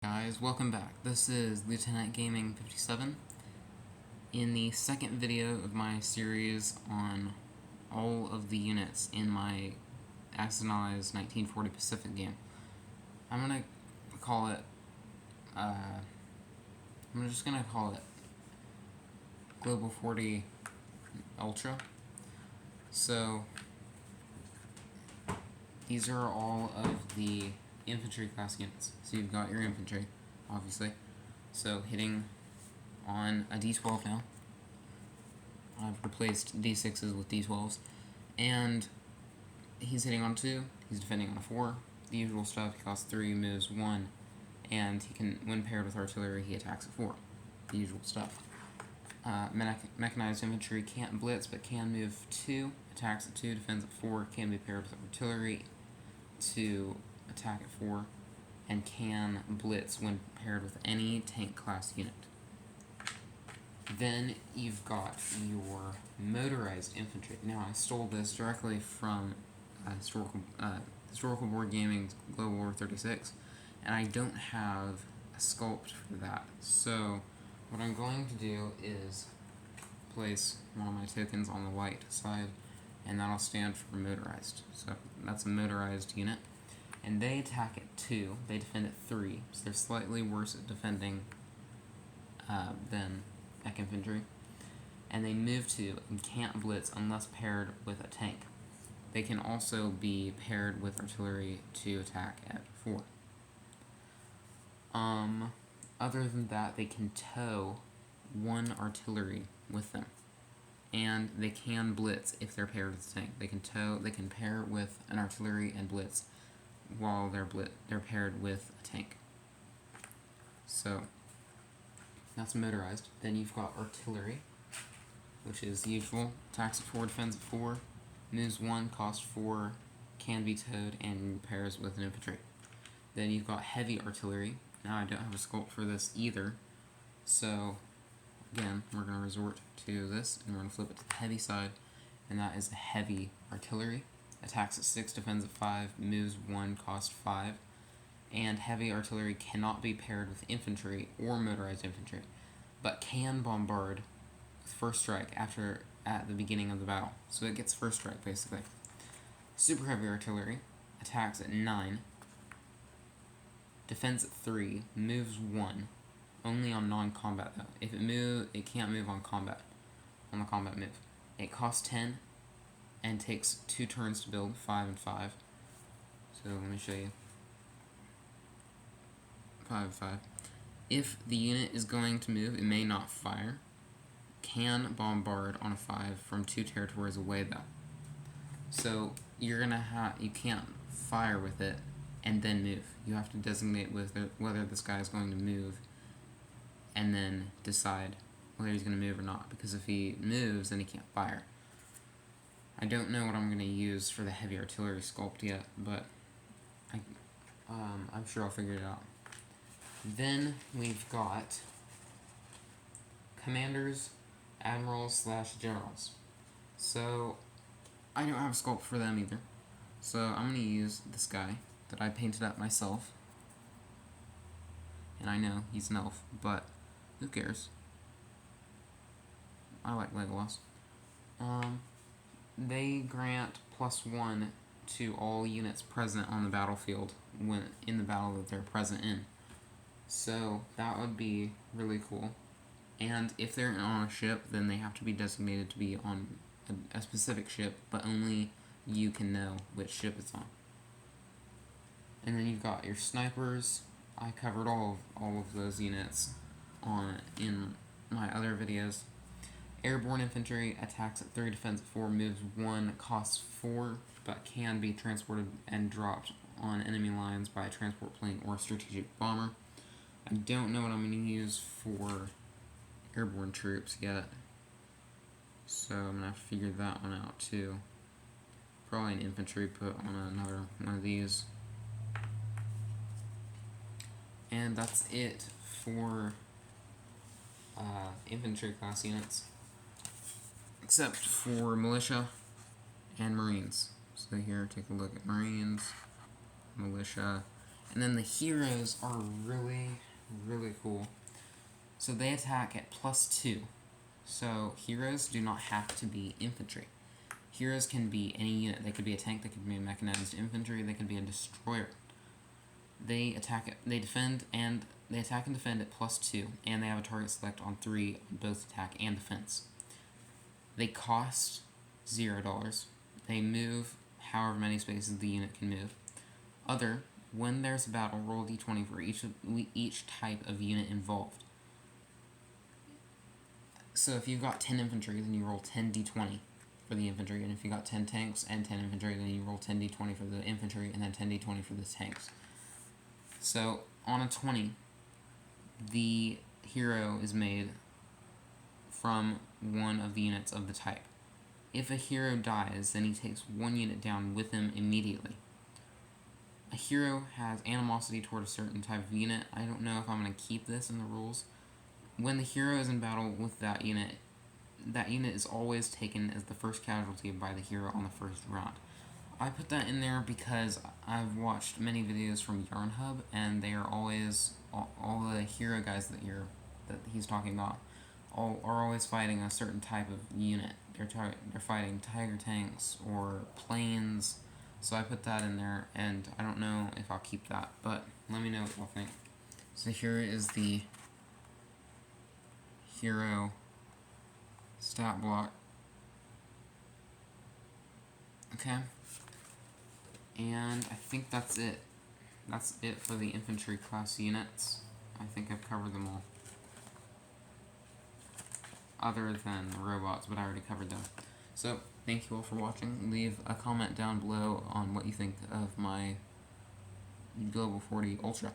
Guys, welcome back. This is Lieutenant Gaming 57 in the second video of my series on all of the units in my accidentalized 1940 Pacific game. I'm gonna call it I'm just gonna call it Global 40 Ultra. So these are all of the infantry class units. So you've got your infantry, obviously. So hitting on a D12 now. I've replaced D6s with D12s. And he's hitting on 2, he's defending on a 4. The usual stuff, he costs 3, moves 1, and he can, when paired with artillery, he attacks at 4. The usual stuff. Mechanized infantry can't blitz, but can move 2, attacks at 2, defends at 4, can be paired with artillery to attack at 4, and can blitz when paired with any tank class unit. Then you've got your motorized infantry. Now I stole this directly from Historical Board Gaming's Global War 36, and I don't have a sculpt for that. So what I'm going to do is place one of my tokens on the white side, and that'll stand for motorized. So that's a motorized unit. And they attack at 2, they defend at 3, so they're slightly worse at defending than mech infantry. And they move 2 and can't blitz unless paired with a tank. They can also be paired with artillery to attack at 4. Other than that, they can tow 1 artillery with them. And they can blitz if they're paired with a tank. They can pair with an artillery and blitz while they're paired with a tank. So that's motorized. Then you've got artillery, which is the usual. Attacks at 4, defends at 4, moves 1, costs 4, can be towed, and pairs with an infantry. Then you've got heavy artillery. Now I don't have a sculpt for this either, so again, we're going to resort to this, and we're going to flip it to the heavy side, and that is a heavy artillery. Attacks at 6, defends at 5, moves 1, cost 5, and heavy artillery cannot be paired with infantry or motorized infantry, but can bombard with first strike at the beginning of the battle. So it gets first strike, basically. Super heavy artillery attacks at 9, defends at 3, moves 1, only on non-combat though. If it can't move on the combat move. It costs 10 and takes 2 turns to build, 5 and 5. So let me show you. 5 and 5. If the unit is going to move, it may not fire. Can bombard on a 5 from 2 territories away though. So you can't fire with it and then move. You have to designate whether this guy is going to move and then decide whether he's going to move or not, because if he moves, then he can't fire. I don't know what I'm going to use for the heavy artillery sculpt yet, but I'm sure I'll figure it out. Then we've got commanders, admirals / generals. So I don't have a sculpt for them either. So I'm going to use this guy that I painted up myself. And I know he's an elf, but who cares? I like Legolas. They grant +1 to all units present on the battlefield when in the battle that they're present in. So that would be really cool. And if they're on a ship, then they have to be designated to be on a specific ship, but only you can know which ship it's on. And then you've got your snipers. I covered all of those units in my other videos. Airborne infantry attacks at 3, defends at 4, moves 1, costs 4, but can be transported and dropped on enemy lines by a transport plane or strategic bomber. I don't know what I'm going to use for airborne troops yet, so I'm going to have to figure that one out too. Probably an infantry put on another one of these. And that's it for infantry class units, except for militia and marines. So here, take a look at marines, militia, And then the heroes are really, really cool. So they attack at +2. So heroes do not have to be infantry. Heroes can be any unit. They could be a tank, they could be a mechanized infantry, they could be a destroyer. They attack, they defend, and they attack and defend at +2, and they have a target select on 3 on both attack and defense. They cost $0. They move however many spaces the unit can move. Other, when there's a battle, roll d20 for each type of unit involved. So if you've got 10 infantry, then you roll 10 d20 for the infantry, and if you got 10 tanks and 10 infantry, then you roll 10 d20 for the infantry, and then 10 d20 for the tanks. So on a 20, the hero is made from one of the units of the type. If a hero dies, then he takes one unit down with him immediately. A hero has animosity toward a certain type of unit. I don't know if I'm going to keep this in the rules. When the hero is in battle with that unit is always taken as the first casualty by the hero on the first round. I put that in there because I've watched many videos from Yarn Hub, and they are always, all the hero guys that he's talking about, are always fighting a certain type of unit. They're fighting tiger tanks or planes, so I put that in there, and I don't know if I'll keep that, but let me know what y'all think. So here is the hero stat block. Okay. And I think that's it. That's it for the infantry class units. I think I've covered them all. Other than the robots, but I already covered them. So, thank you all for watching. Leave a comment down below on what you think of my Global 40 Ultra.